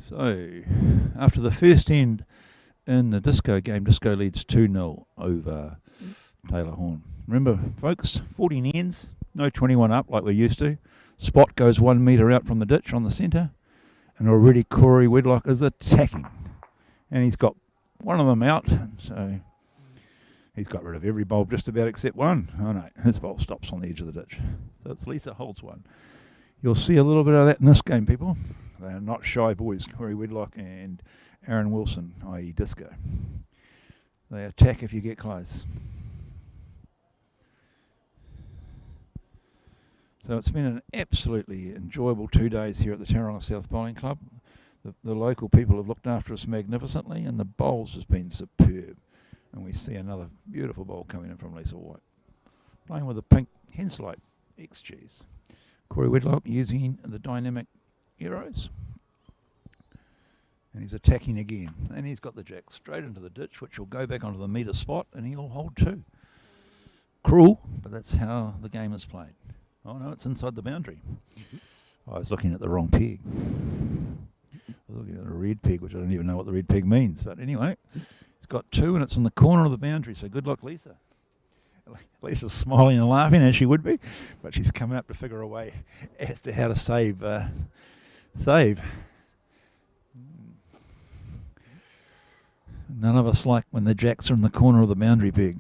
So, after the first end in the Disco game, Disco leads 2-0 over Taylor Horn. Remember, folks, 14 ends, no 21 up like we're used to. Spot goes 1 metre out from the ditch on the centre, and already Corey Wedlock is attacking. And he's got one of them out, so he's got rid of every bowl just about except one. Oh no, his bowl stops on the edge of the ditch. So it's Lisa holds one. You'll see a little bit of that in this game, people. They're not shy boys, Corey Wedlock and Aaron Wilson, i.e. Disco. They attack if you get close. So it's been an absolutely enjoyable 2 days here at the Tauranga South Bowling Club. The local people have looked after us magnificently, and the bowls has been superb. And we see another beautiful bowl coming in from Lisa White. Playing with a pink Henslite X-Cheese. Corey Wedlock using the dynamic arrows. And he's attacking again. And he's got the jack straight into the ditch, which will go back onto the metre spot, and he'll hold 2. Cruel, but that's how the game is played. Oh no, it's inside the boundary. I was looking at the wrong peg. I was looking at a red peg, which I don't even know what the red peg means. But anyway, it's got 2 and it's in the corner of the boundary, so good luck, Lisa. Lisa's smiling and laughing, as she would be, but she's coming up to figure a way as to how to save. None of us like when the jacks are in the corner of the boundary peg.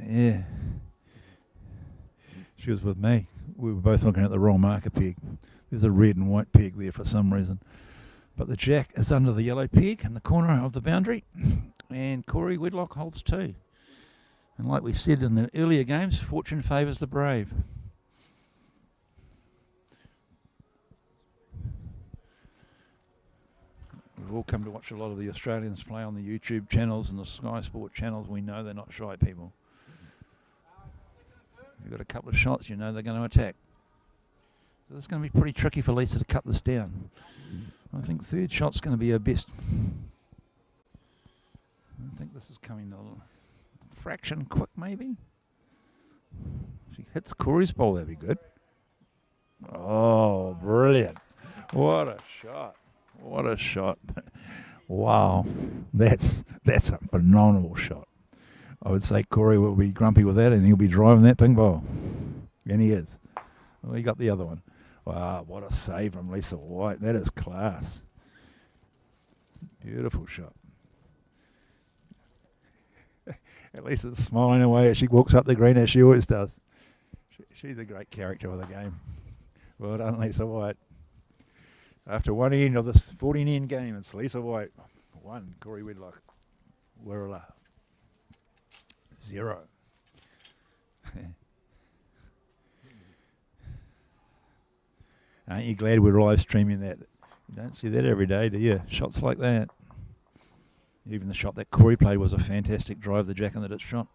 Yeah. She was with me. We were both looking at the wrong marker peg. There's a red and white peg there for some reason. But the jack is under the yellow peg in the corner of the boundary, and Corey Wedlock holds 2. And like we said in the earlier games, fortune favours the brave. We've all come to watch a lot of the Australians play on the YouTube channels and the Sky Sport channels. We know they're not shy people. You've got a couple of shots, you know they're going to attack. So this is going to be pretty tricky for Lisa to cut this down. I think third shot's going to be her best. I think this is coming a fraction quick, maybe. If she hits Corey's bowl, that'd be good. Oh, brilliant. What a shot. What a shot. Wow. That's a phenomenal shot. I would say Corey will be grumpy with that and he'll be driving that ping bowl. And he is. Well, he got the other one. Wow, what a save from Lisa White. That is class. Beautiful shot. At least it's smiling away as she walks up the green, as she always does. She's a great character of the game. Well done, Lisa White. After one end of this 14-end game, it's Lisa White. 1, Corey Wedlock. Wirrala. 0. Aren't you glad we're live streaming that? You don't see that every day, do you? Shots like that. Even the shot that Corey played was a fantastic drive, the jack in the ditch shot.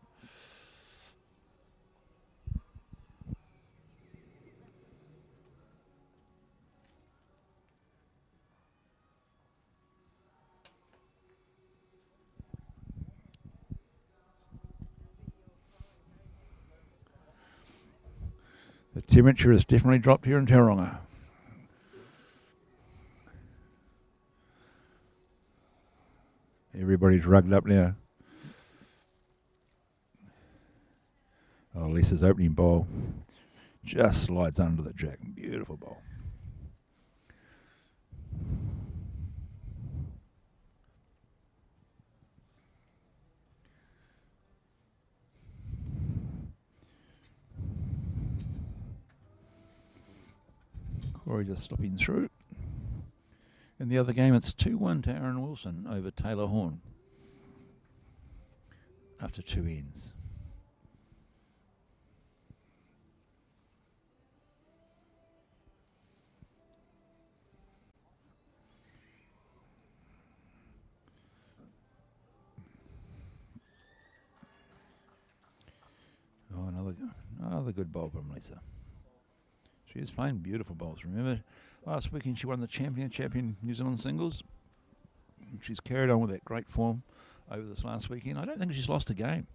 The temperature has definitely dropped here in Tauranga. Everybody's rugged up now. Oh, Lisa's opening bowl just slides under the jack. Beautiful bowl. Corey just slipping through. In the other game, it's 2-1 to Aaron Wilson over Taylor Horn after 2 ends. Oh, another good bowl from Lisa. She is playing beautiful bowls. Remember, last weekend she won the champion New Zealand singles. She's carried on with that great form over this last weekend. I don't think she's lost a game.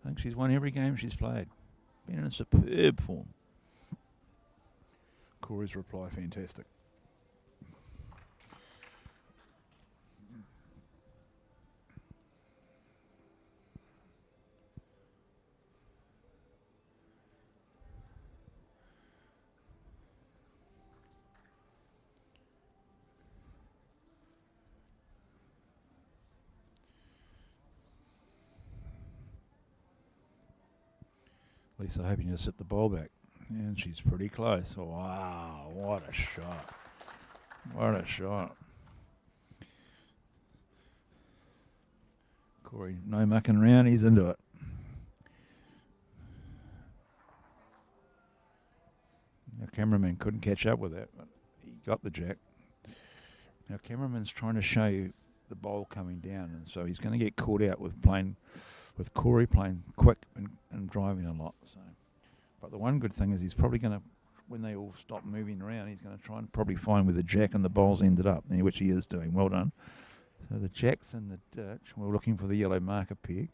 I think she's won every game she's played. Been in a superb form. Corey's reply, fantastic. Lisa hoping to sit the ball back. And she's pretty close. Wow, what a shot. What a shot. Corey, no mucking around, he's into it. Our cameraman couldn't catch up with that, but he got the jack. Now, cameraman's trying to show you the bowl coming down, and so he's going to get caught out with Corey playing quick and driving a lot. So, but the one good thing is he's probably going to, when they all stop moving around, he's going to try and probably find where the jack and the bowls ended up, which he is doing. Well done. So the jack's in the ditch. We're looking for the yellow marker peg.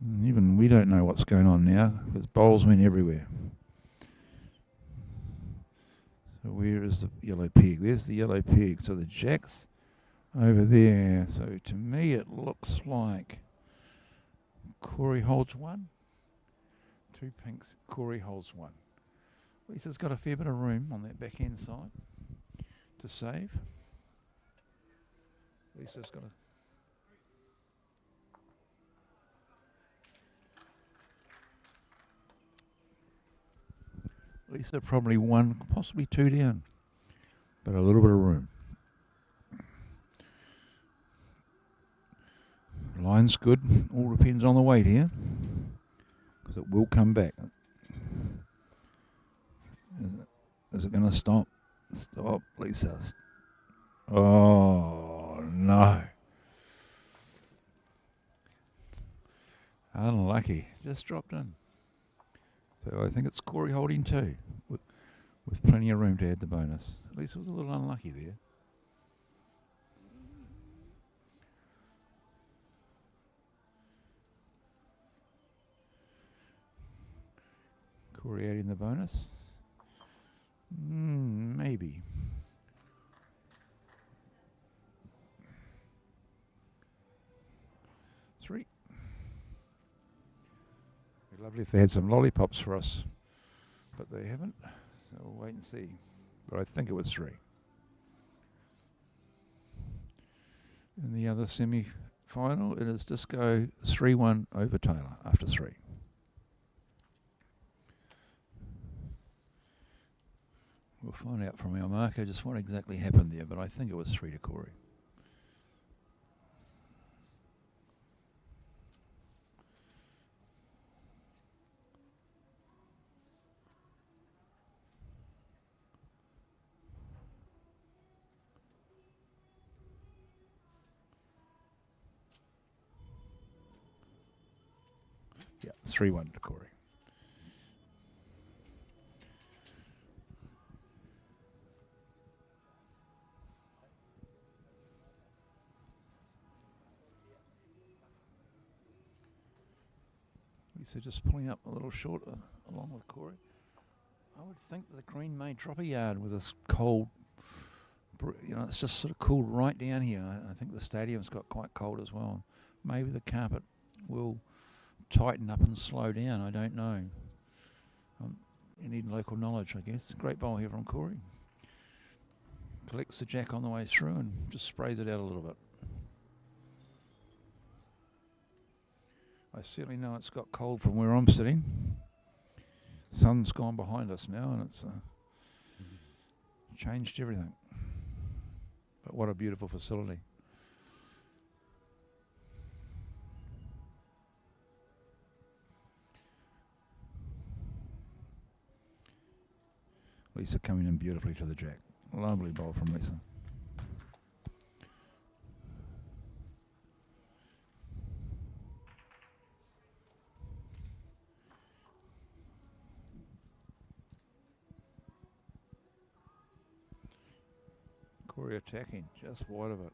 And even we don't know what's going on now because bowls went everywhere. So where is the yellow peg? There's the yellow peg. So the jack's over there. So to me it looks like Corey holds one. Two pinks, Corey holds one. Lisa's got a fair bit of room on that backhand side to save. Lisa's got a... Lisa probably one, possibly two down, but a little bit of room. Line's good. All depends on the weight here, because it will come back. Is it going to stop? Stop, Lisa. Oh, no. Unlucky. Just dropped in. So I think it's Corey holding two, with plenty of room to add the bonus. Lisa was a little unlucky there. Corey adding the bonus. Maybe. Three. It'd be lovely if they had some lollipops for us, but they haven't, so we'll wait and see. But I think it was three. In the other semi-final, it is Disco 3-1 over Taylor after three. We'll find out from our marker just what exactly happened there, but I think it was 3 to Corey. Yeah, 3-1 to Corey. So just pulling up a little short along with Corey. I would think the green may drop a yard with this cold, it's just sort of cooled right down here. I think the stadium's got quite cold as well. Maybe the carpet will tighten up and slow down. I don't know. You need local knowledge, I guess. Great bowl here from Corey. Collects the jack on the way through and just sprays it out a little bit. I certainly know it's got cold from where I'm sitting. Sun's gone behind us now and it's changed everything. But what a beautiful facility. Lisa coming in beautifully to the jack. Lovely bowl from Lisa. Corey attacking, just wide of it.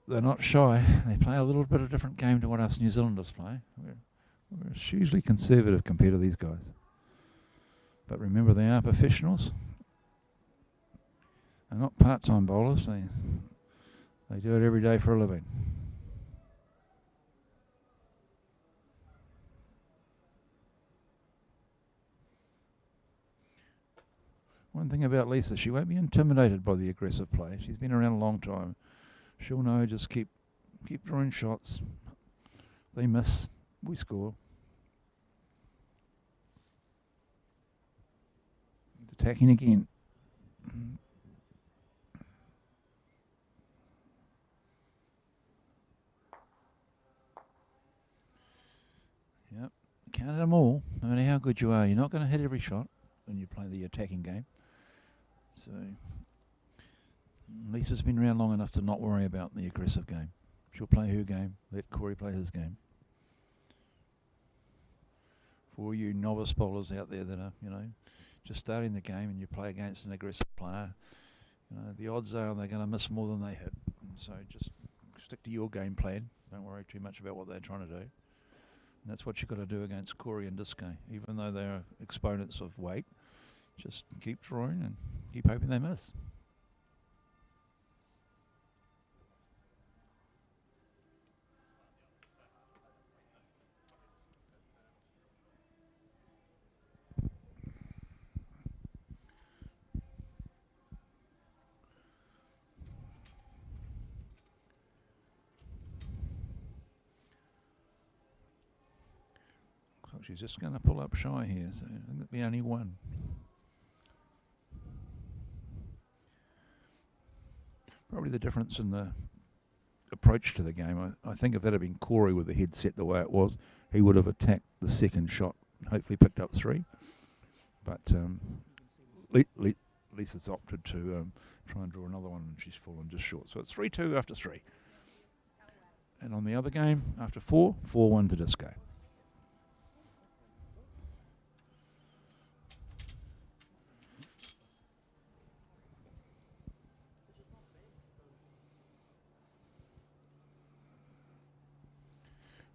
They're not shy. They play a little bit of a different game to what us New Zealanders play. We're hugely conservative compared to these guys. But remember, they are professionals. They're not part-time bowlers. They do it every day for a living. One thing about Lisa, she won't be intimidated by the aggressive play. She's been around a long time. She'll know just keep drawing shots, They miss. We score. Attacking again. Yep. Count them all. No matter how good you are, you're not going to hit every shot when you play the attacking game. So Lisa's been around long enough to not worry about the aggressive game. She'll play her game. Let Corey play his game. For you novice bowlers out there that are, just starting the game and you play against an aggressive player, the odds are they're going to miss more than they hit. And so just stick to your game plan. Don't worry too much about what they're trying to do. And that's what you've got to do against Corey and Disco. Even though they're exponents of weight, just keep drawing and keep hoping they miss. She's just going to pull up shy here, so I think it'll be only one. Probably the difference in the approach to the game. I think if that had been Corey with the head set the way it was, he would have attacked the second shot, hopefully picked up 3. But Lisa's opted to try and draw another one, and she's fallen just short. So it's 3-2 after 3. And on the other game, after 4, 4-1 to Disco.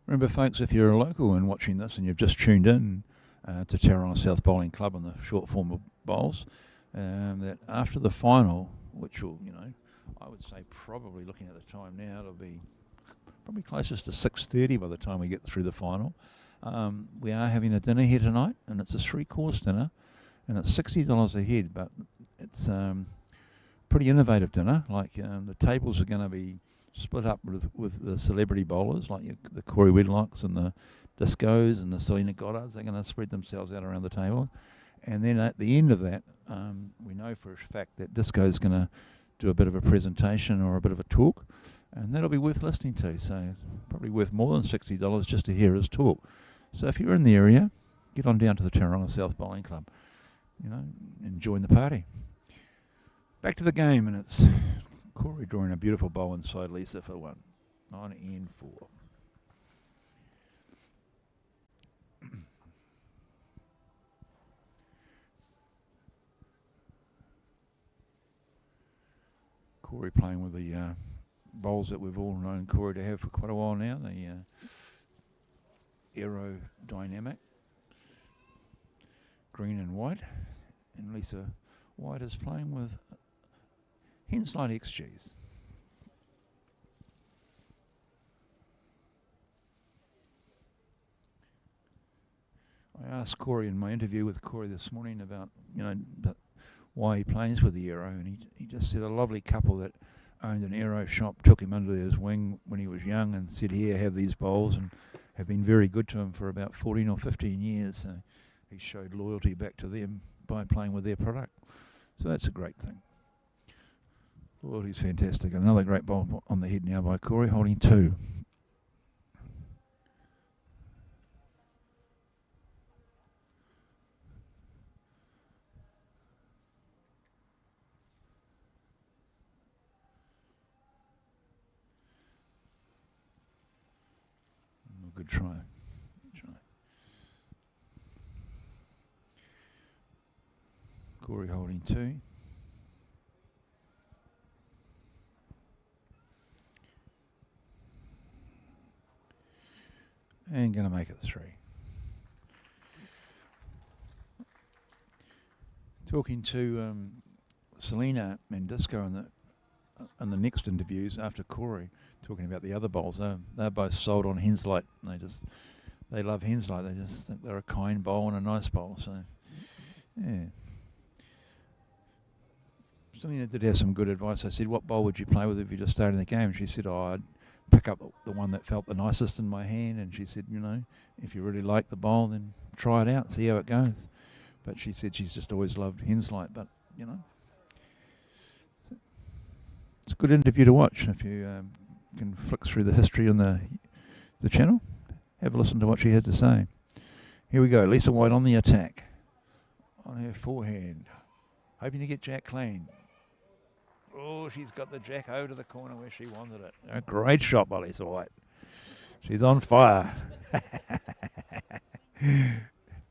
Remember, folks, if you're a local and watching this and you've just tuned in to Tauranga South Bowling Club and the short form of bowls, that after the final, which will, I would say probably looking at the time now, it'll be probably closest to 6:30 by the time we get through the final. We are having a dinner here tonight, and it's a 3-course dinner, and it's $60 a head, but it's pretty innovative dinner. Like the tables are going to be split up with the celebrity bowlers, like the Corey Wedlocks and the Discos and the Selena Goddards. They're going to spread themselves out around the table. And then at the end of that, we know for a fact that Disco's going to do a bit of a presentation or a bit of a talk, and that'll be worth listening to. So it's probably worth more than $60 just to hear his talk. So if you're in the area, get on down to the Tauranga South Bowling Club, and join the party. Back to the game, and it's Corey drawing a beautiful bowl inside Lisa for 1. 9 and 4. Corey playing with the bowls that we've all known Corey to have for quite a while now, the aerodynamic green and white, and Lisa White is playing with Henslide XGs. I asked Corey in my interview with Corey this morning about, why he plays with the aero, and he just said a lovely couple that owned an aero shop took him under his wing when he was young and said, here, have these bowls, and have been very good to him for about 14 or 15 years. So he showed loyalty back to them by playing with their product. So that's a great thing. Loyalty's fantastic. Another great bowl on the head now by Corey, holding 2. Good try. Good try. Corey holding 2. And going to make it 3. Talking to Selena and Disco in the next interviews after Corey, talking about the other bowls. They're both sold on Henslide. They love Henslide. They just think they're a kind bowl and a nice bowl. So, yeah. Selena did have some good advice. I said, what bowl would you play with if you just started the game? And she said, I'd pick up the one that felt the nicest in my hand, and she said, if you really like the bowl, then try it out, see how it goes. But she said she's just always loved Henslight, but, it's a good interview to watch. If you can flick through the history on the channel, have a listen to what she had to say. Here we go, Lisa White on the attack. On her forehand. Hoping to get Jack clean. Oh, she's got the Jack over to the corner where she wanted it. A great shot by Lisa White. She's on fire.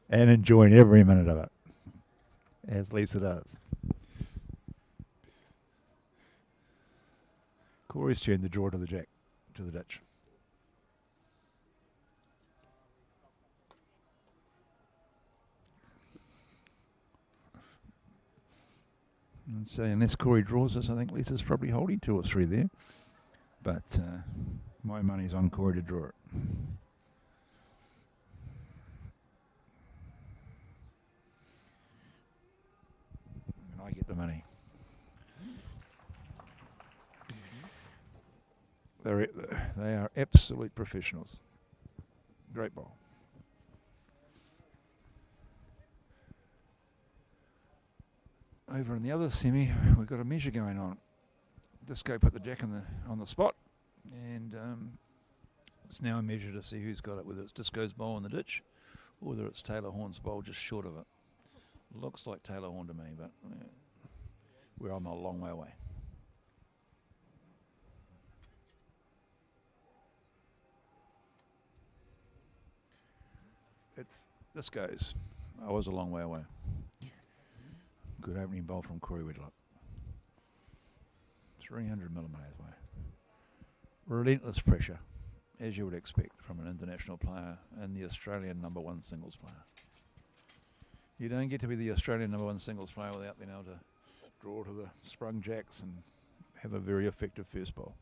And enjoying every minute of it. As Lisa does. Corey's turn to draw to the Jack, to the ditch. And so unless Corey draws this, I think Lisa's probably holding 2 or 3 there. But my money's on Corey to draw it. And I get the money. They are absolute professionals. Great ball. Over in the other semi, we've got a measure going on. Disco put the Jack on the spot, and it's now a measure to see who's got it, whether it's Disco's bowl in the ditch, or whether it's Taylor Horn's bowl just short of it. Looks like Taylor Horn to me, but I'm a long way away. Disco's. I was a long way away. Good opening bowl from Corey Wedlock. 300 millimetres away. Relentless pressure, as you would expect from an international player and the Australian #1 singles player. You don't get to be the Australian #1 singles player without being able to draw to the sprung jacks and have a very effective first bowl.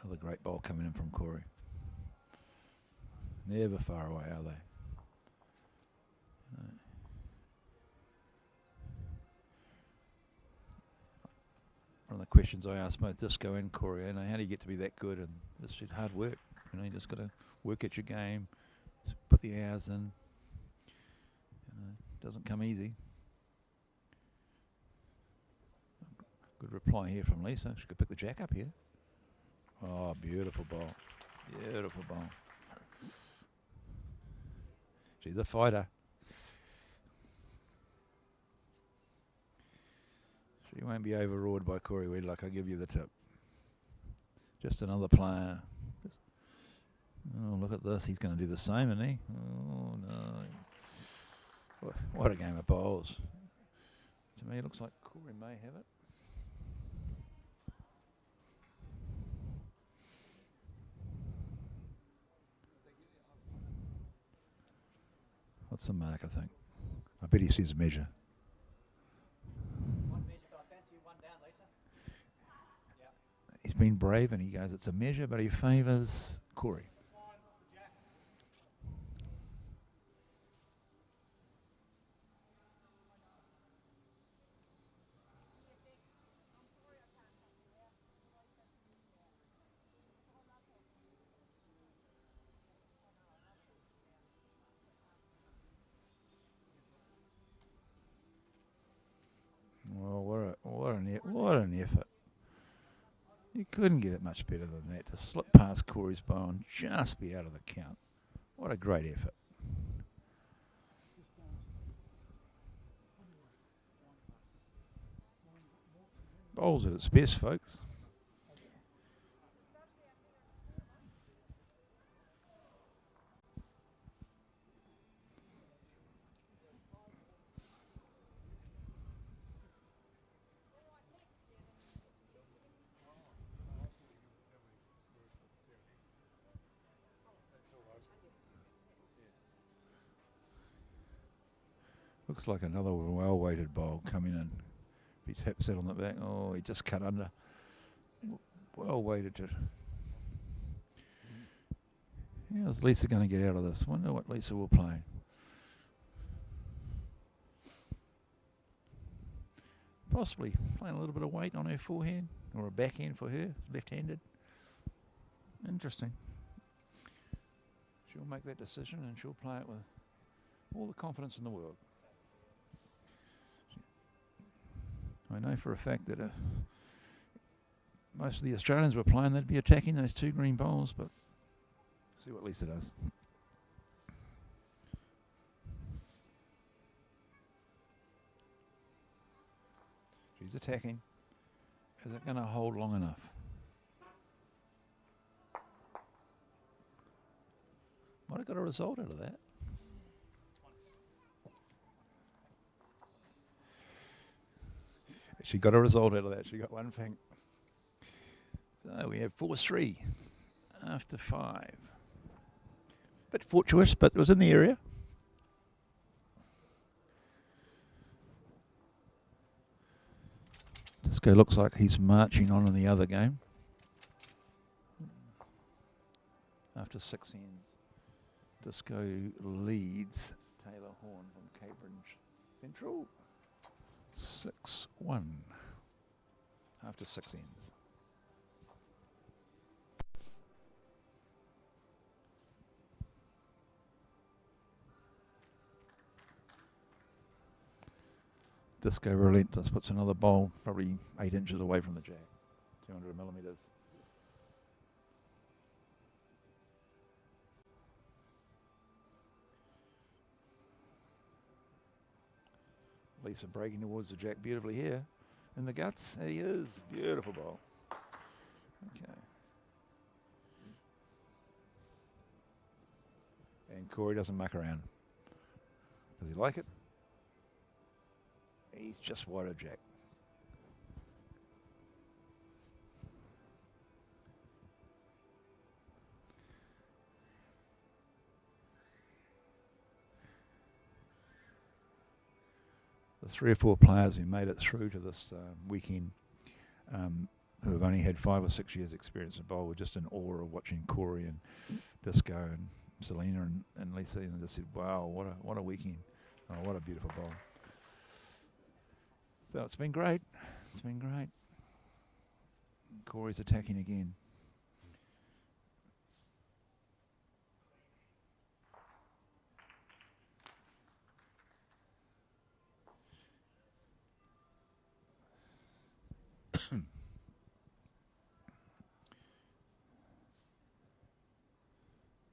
Another great bowl coming in from Corey. Never far away, are they? No. One of the questions I asked both Disco and Corey, how do you get to be that good? And it's just hard work. You just got to work at your game, put the hours in. It doesn't come easy. Good reply here from Lisa. She could pick the Jack up here. Oh, beautiful ball. Beautiful ball. She's a fighter. She won't be overawed by Corey Wedlock, I'll give you the tip. Just another player. Oh, look at this. He's going to do the same, isn't he? Oh, no. What a game of bowls. To me, it looks like Corey may have it. What's the mark, I think? I bet he says measure. One measure, but I fancy you one down, Lisa. Yep. He's been brave and he goes, it's a measure, but he favours Corey. Well, what an effort. You couldn't get it much better than that. To slip past Corey's bowl and just be out of the count. What a great effort. Bowls at its best, folks. Looks like another well-weighted bowl coming in. He taps that on the back. Oh, he just cut under. Well-weighted. How's Lisa going to get out of this? Wonder what Lisa will play. Possibly playing a little bit of weight on her forehand, or a backhand for her, left-handed. Interesting. She'll make that decision and she'll play it with all the confidence in the world. I know for a fact that if most of the Australians were playing, they'd be attacking those two green bowls, but see what Lisa does. She's attacking. Is it going to hold long enough? Might have got a result out of that. She got a result out of that. She got one thing. So we have 4-3 after 5. Bit fortuitous, but it was in the area. Disco looks like he's marching on in the other game. After 6 ends, Disco leads Taylor Horn from Cambridge Central 6-1 after 6 ends. Disco relentless, puts another bowl probably 8 inches away from the jack, 200 millimetres. Lisa breaking towards the jack beautifully here. In the guts, there he is. Beautiful bowl. Okay. And Corey doesn't muck around. Does he like it? He's just wide of jack. The 3 or 4 players who made it through to this weekend, who have only had 5 or 6 years experience in bowl, were just in awe of watching Corey and Disco and Selena and Lisa, and just said, wow, what a weekend. Oh, what a beautiful bowl. So it's been great. It's been great. Corey's attacking again.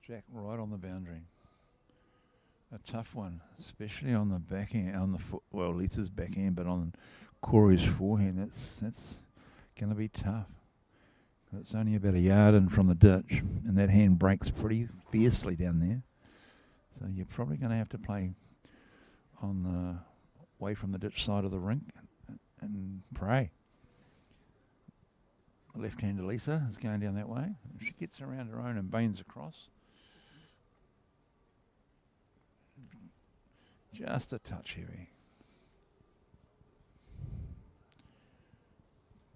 Jack right on the boundary. A tough one, especially on the backhand, on the foot. Well, Lisa's backhand, but on Corey's forehand, that's going to be tough. It's only about a yard in from the ditch, and that hand breaks pretty fiercely down there. So you're probably going to have to play on the away from the ditch side of the rink and pray. Left-hander Lisa is going down that way. If she gets around her own and banes across, just a touch heavy.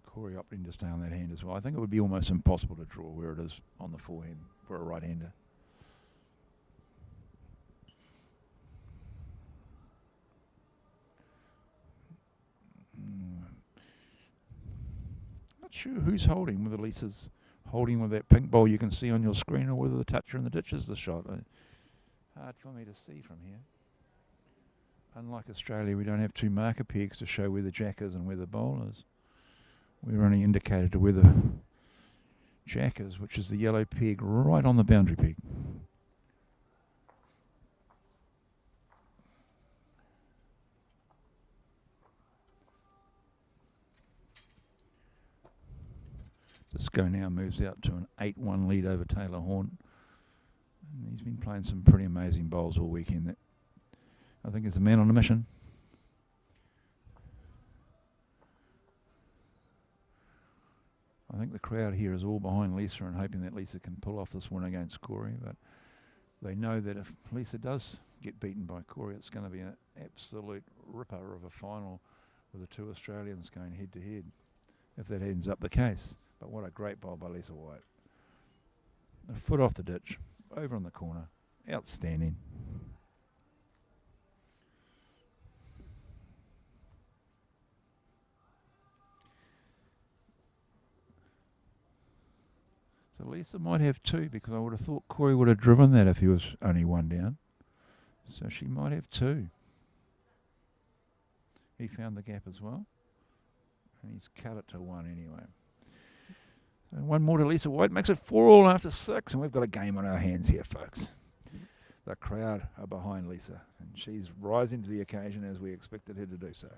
Corey opting to stay on that hand as well. I think it would be almost impossible to draw where it is on the forehand for a right-hander. Not sure who's holding, whether Lisa's holding with that pink ball you can see on your screen or whether the toucher in the ditch is the shot. Hard for me to see from here. Unlike Australia, we don't have 2 marker pegs to show where the jack is and where the bowl is. We're only indicated to where the jack is, which is the yellow peg right on the boundary peg. Disco now moves out to an 8-1 lead over Taylor Horn. And he's been playing some pretty amazing bowls all weekend. That I think is a man on a mission. I think the crowd here is all behind Lisa and hoping that Lisa can pull off this win against Corey, but They know that if Lisa does get beaten by Corey, it's going to be an absolute ripper of a final with the two Australians going head to head, if that ends up the case. But what a great bowl by Lisa White. A foot off the ditch, over in the corner. Outstanding. So Lisa might have two, because I would have thought Corey would have driven that if he was only one down. So she might have two. He found the gap as well. And he's cut it to one anyway. So one more to Lisa White. Makes it 4-all after 6. And we've got a game on our hands here, folks. The crowd are behind Lisa. And she's rising to the occasion as we expected her to do so.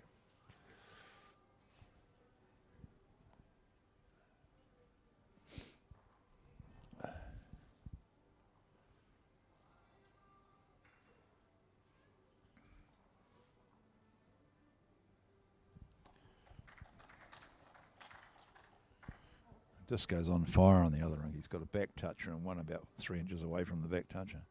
Disco's on fire on the other ring. He's got a back toucher and one about 3 inches away from the back toucher.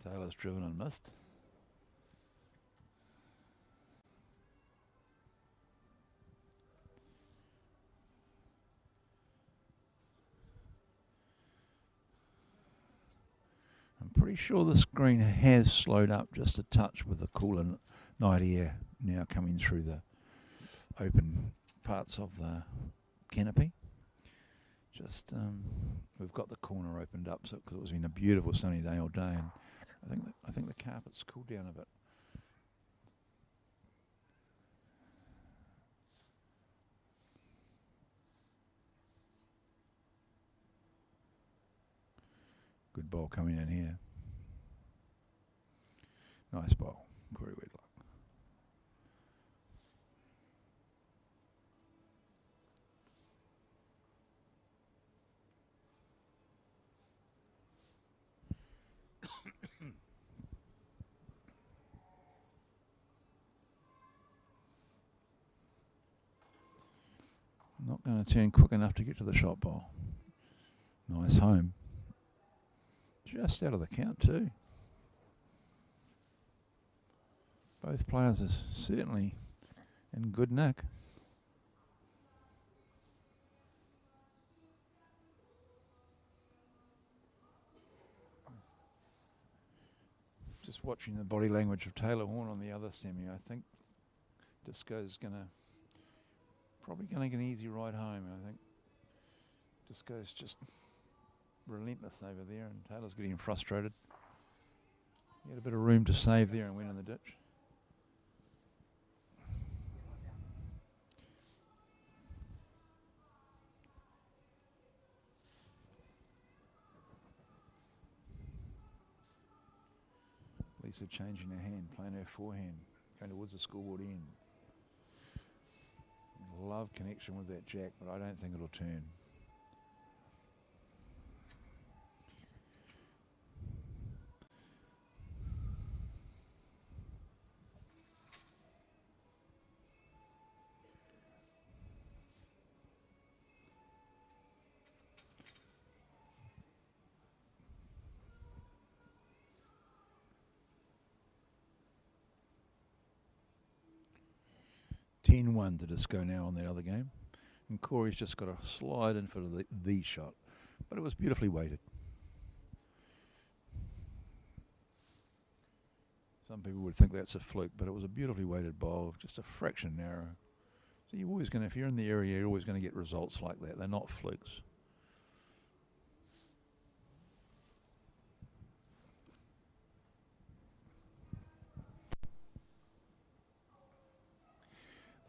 Taylor's driven and missed. I'm pretty sure the screen has slowed up just a touch with the cooler night air now coming through the open parts of the canopy. Just we've got the corner opened up so because it was been a beautiful sunny day all day, and I think the carpet's cooled down a bit. Good ball coming in here. Nice ball, Corey Wedlock. Not going to turn quick enough to get to the shot ball. Nice home. Just out of the count too. Both players are certainly in good nick. Just watching the body language of Taylor Horn on the other semi, I think Disco's probably going to get an easy ride home. I think Disco's just relentless over there, and Taylor's getting frustrated. He had a bit of room to save there and went in the ditch. Lisa changing her hand, playing her forehand, going towards the scoreboard end. Love connection with that jack, but I don't think it'll turn. One to Disco now on that other game, and Corey's just got to slide in for the shot, but it was beautifully weighted. Some people would think that's a fluke, but it was a beautifully weighted bowl, just a fraction narrow. So you're always going to, if you're in the area, you're always going to get results like that. They're not flukes.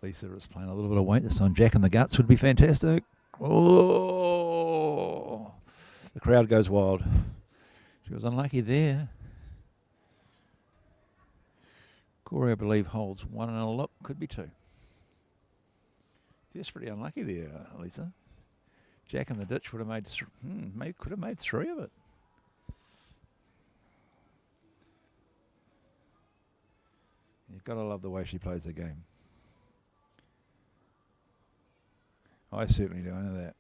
Lisa is playing a little bit of weight. This on Jack in the Guts would be fantastic. Oh, the crowd goes wild. She was unlucky there. Corey, I believe, holds one and a look. Could be two. Desperately unlucky there, Lisa. Jack in the ditch would have made, maybe could have made three of it. You've got to love the way she plays the game. I certainly do. I know that.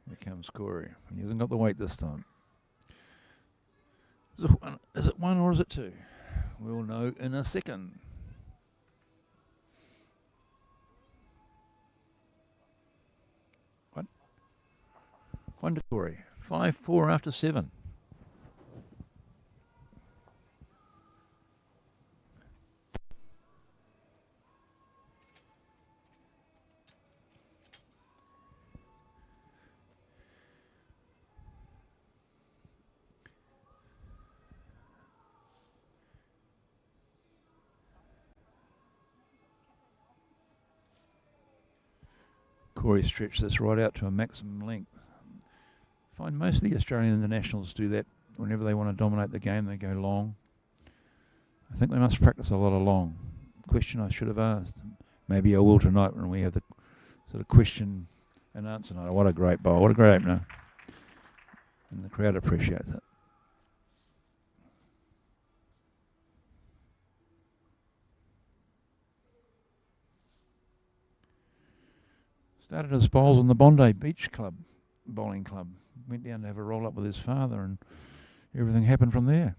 Here comes Corey. He hasn't got the weight this time. Is it one or is it two? We'll know in a second. One to Corey. 5-4 after 7. Corey stretched this right out to a maximum length. I find most of the Australian internationals do that whenever they want to dominate the game. They go long. I think they must practice a lot of long. Question I should have asked. Maybe I will tonight when we have the sort of question and answer night. What a great bowl. What a great opener. And the crowd appreciates it. Started his bowls on the Bondi Beach Club, bowling club. Went down to have a roll up with his father and everything happened from there.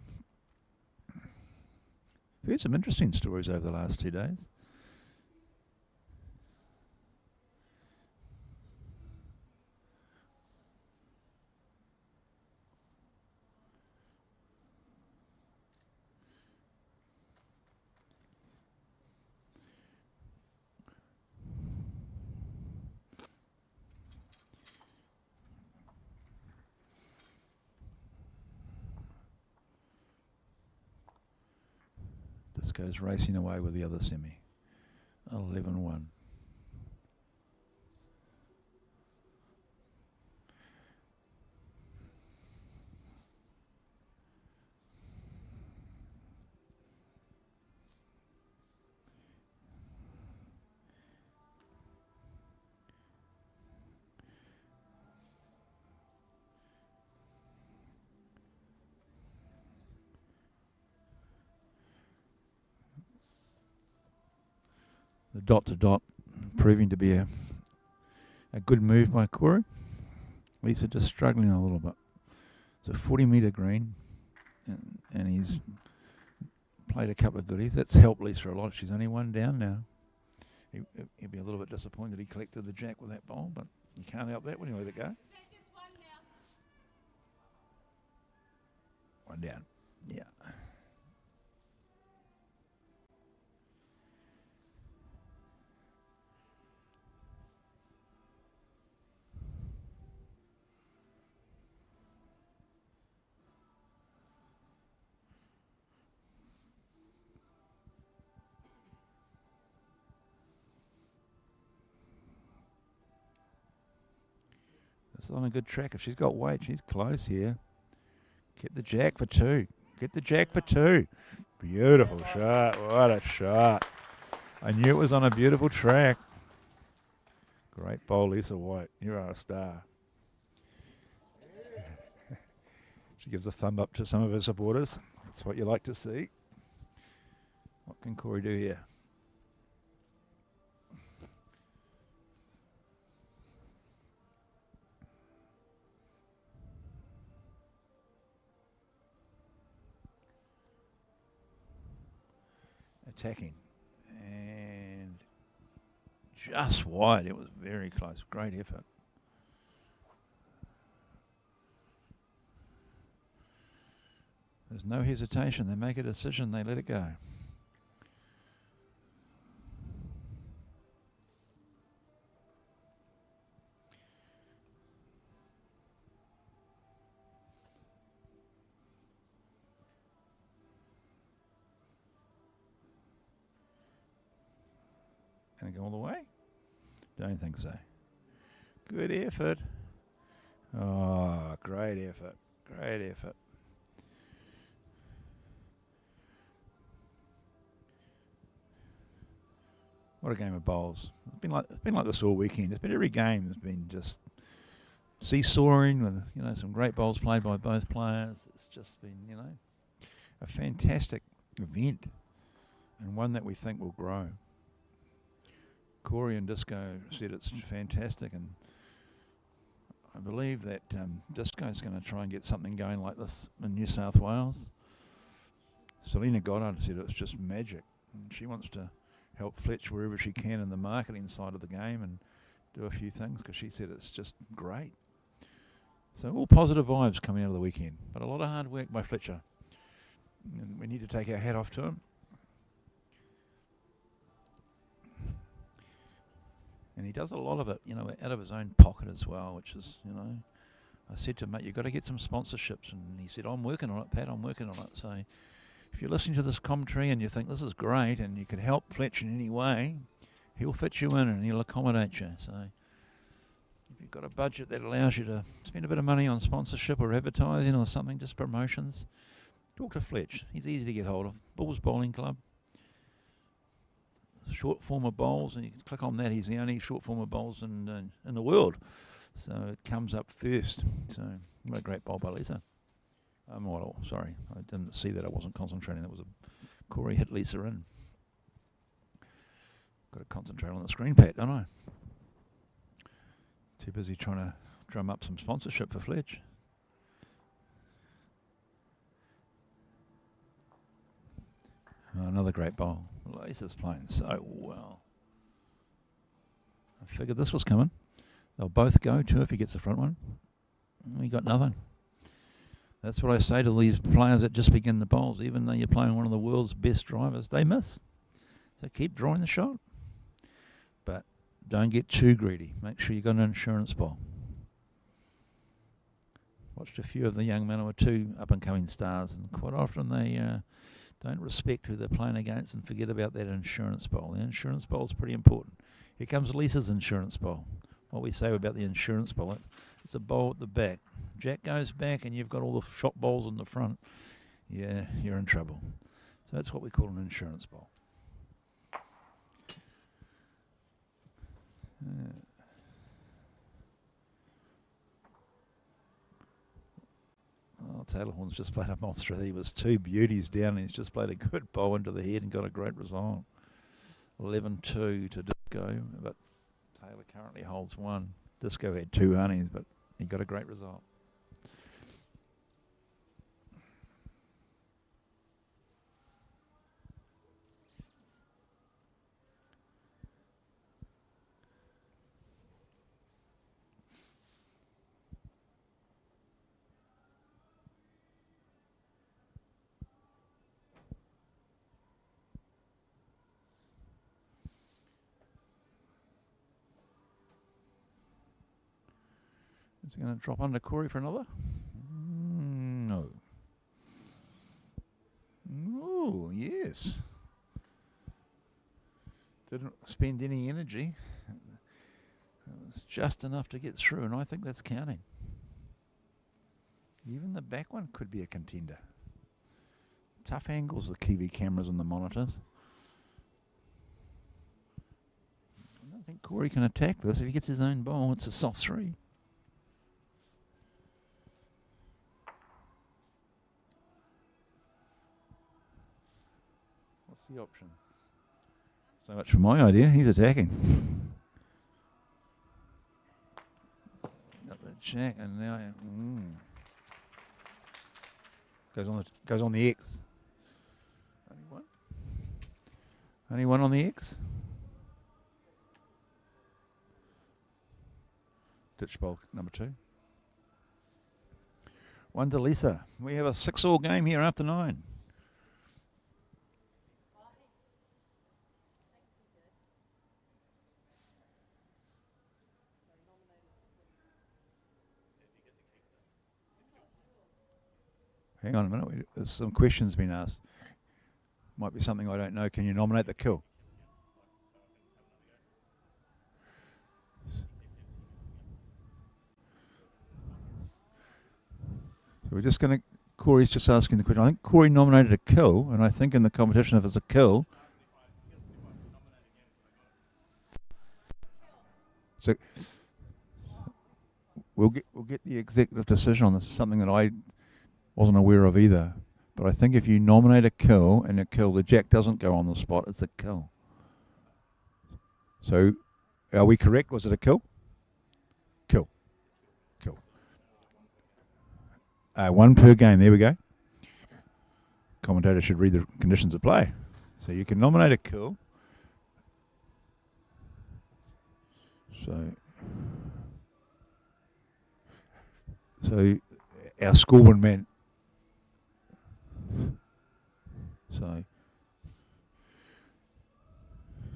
We've heard some interesting stories over the last 2 days. Disco's racing away with the other semi. 11-1. The dot to dot proving to be a good move by Corey. Lisa just struggling a little bit. It's a 40-metre green, and he's played a couple of goodies. That's helped Lisa a lot. She's only one down now. He'll be a little bit disappointed he collected the jack with that bowl, but you can't help that when you let it go. One down. Yeah. It's on a good track. If she's got weight, she's close here. Get the jack for 2. Get the jack for 2. Beautiful shot. What a shot. I knew it was on a beautiful track. Great bowl, Lisa White. You are a star. She gives a thumb up to some of her supporters. That's what you like to see. What can Corey do here? Attacking and just wide. It was very close. Great effort. There's no hesitation. They make a decision. They let it go. Going to go all the way? Don't think so. Good effort. Oh, great effort. Great effort. What a game of bowls. It's been like this all weekend. It's been every game has been just seesawing with, some great bowls played by both players. It's just been, a fantastic event and one that we think will grow. Corey and Disco said it's fantastic, and I believe that Disco's going to try and get something going like this in New South Wales. Selena Goddard said it's just magic, and she wants to help Fletch wherever she can in the marketing side of the game and do a few things, because she said it's just great. So all positive vibes coming out of the weekend, but a lot of hard work by Fletcher, and we need to take our hat off to him. And he does a lot of it, out of his own pocket as well, which is, I said to him, mate, you've got to get some sponsorships. And he said, I'm working on it, Pat, I'm working on it. So if you're listening to this commentary and you think this is great and you can help Fletch in any way, he'll fit you in and he'll accommodate you. So if you've got a budget that allows you to spend a bit of money on sponsorship or advertising or something, just promotions, talk to Fletch. He's easy to get hold of. Bulls Bowling Club. Short form of bowls, and you can click on that. He's the only short form of bowls in the world, so it comes up first. So what a great bowl by Lisa. Sorry, I didn't see that. I wasn't concentrating. That was a Corey hit Lisa in. Got to concentrate on the screen, Pat, don't I? Too busy trying to drum up some sponsorship for Fletch. Another great bowl. Lisa's playing so well. I figured this was coming. They'll both go too if he gets the front one. We got nothing. That's what I say to these players that just begin the bowls. Even though you're playing one of the world's best drivers, they miss. So keep drawing the shot. But don't get too greedy. Make sure you got an insurance bowl. Watched a few of the young men who are two up-and-coming stars, and quite often they don't respect who they're playing against and forget about that insurance bowl. The insurance bowl is pretty important. Here comes Lisa's insurance bowl. What we say about the insurance bowl, it's a bowl at the back. Jack goes back and you've got all the shot bowls in the front. Yeah, you're in trouble. So that's what we call an insurance bowl. Taylor Horn's just played a monster. He was two beauties down and he's just played a good bowl into the head and got a great result. 11-2 to Disco, but Taylor currently holds one. Disco had two honeys, but he got a great result. Is he going to drop under Corey for another? No. Oh, yes. Didn't spend any energy. It was just enough to get through, and I think that's counting. Even the back one could be a contender. Tough angles, the Kiwi cameras and the monitors. I don't think Corey can attack this. If he gets his own bowl, it's a soft three. What's the option? So much for my idea. He's attacking. Got the jack, and now goes on the X. Only one. Only one on the X. Ditch bowl number 2. 1 to Lisa. We have a 6-all game here after 9. Hang on a minute, there's some questions been asked. Might be something I don't know. Can you nominate the kill? So we're just going to, Corey's just asking the question. I think Corey nominated a kill, and I think in the competition if it's a kill. So we'll get the executive decision on this, something that I wasn't aware of either. But I think if you nominate a kill and a kill, the jack doesn't go on the spot. It's a kill. So, are we correct? Was it a kill? Kill. Kill. One per game. There we go. Commentator should read the conditions of play. So you can nominate a kill. So our scoreboard man.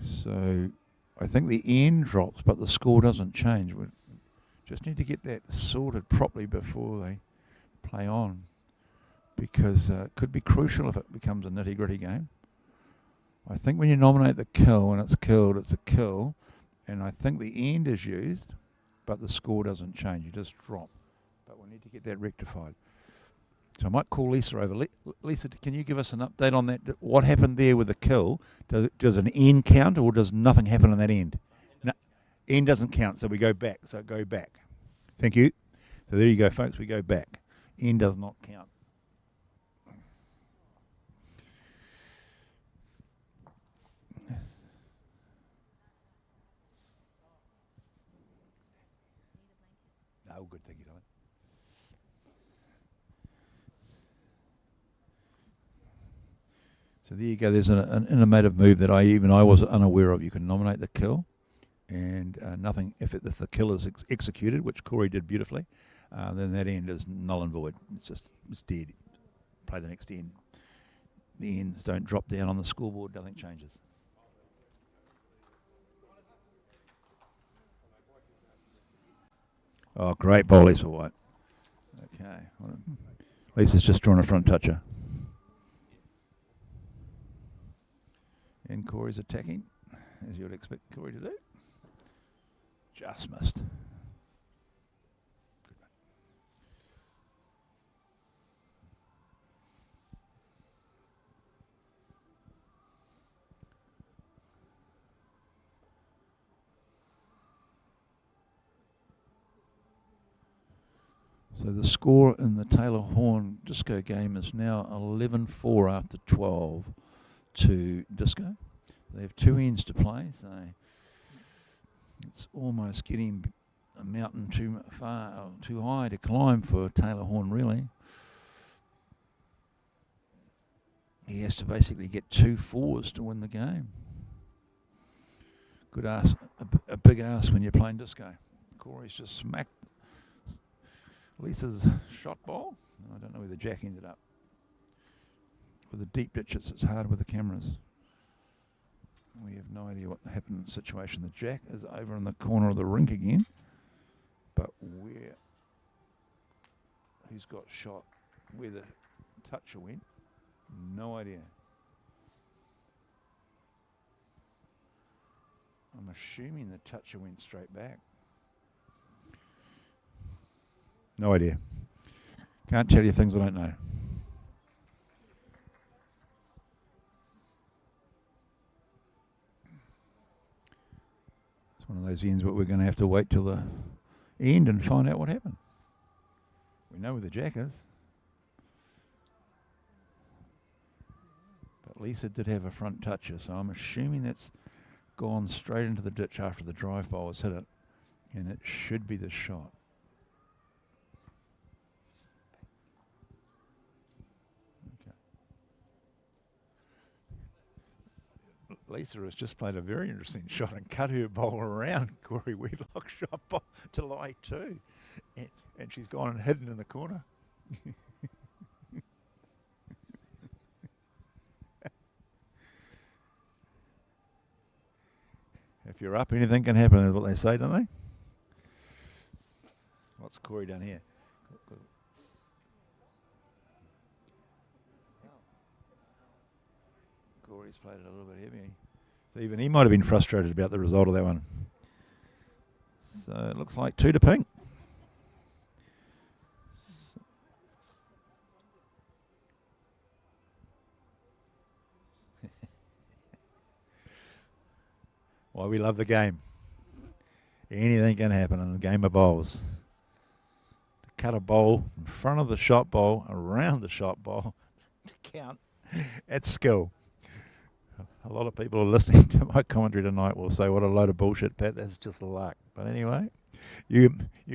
So I think the end drops, but the score doesn't change. We just need to get that sorted properly before they play on, because it could be crucial if it becomes a nitty-gritty game. I think when you nominate the kill and it's killed, it's a kill, and I think the end is used, but the score doesn't change. You just drop. But we need to get that rectified. So I might call Lisa over. Lisa, can you give us an update on that? What happened there with the kill? Does an end count, or does nothing happen on that end? No, end doesn't count, so we go back. So go back. Thank you. So there you go, folks. We go back. End does not count. No, good. Thank you, Don. So there you go. There's an innovative move that I was unaware of. You can nominate the kill, and nothing. If the kill is executed, which Corey did beautifully, then that end is null and void. It's dead. Play the next end. The ends don't drop down on the scoreboard. Nothing changes. Oh, great bowl, Lisa White. Okay. Well, Lisa's just drawn a front toucher. And Corey's attacking, as you would expect Corey to do. Just missed. So the score in the Taylor Horn Disco game is now 11-4 after 12 to Disco. They have two ends to play, so it's almost getting a mountain too high to climb for Taylor Horn, really. He has to basically get 2 fours to win the game. Good ask, a big ask when you're playing Disco. Corey's just smacked Lisa's shot ball. I don't know where the jack ended up. With the deep ditches, it's hard with the cameras. We have no idea what happened in the situation. The jack is over in the corner of the rink again. But who's got shot, where the toucher went, no idea. I'm assuming the toucher went straight back. No idea. Can't tell you things I don't know. It's one of those ends where we're going to have to wait till the end and find out what happened. We know where the jack is. But Lisa did have a front toucher, so I'm assuming that's gone straight into the ditch after the drive ball has hit it. And it should be the shot. Lisa has just played a very interesting shot and cut her bowl around Corey Wedlock's shot ball to lie 2. And she's gone and hidden in the corner. If you're up, anything can happen, is what they say, don't they? What's Corey done here? Corey's played it a little bit heavy. So even he might have been frustrated about the result of that one. So it looks like 2 to pink. Why we love the game. Anything can happen in the game of bowls. To cut a bowl in front of the shot bowl, around the shot bowl, to count. That's skill. A lot of people who are listening to my commentary tonight will say, what a load of bullshit, Pat. That's just luck. But anyway, you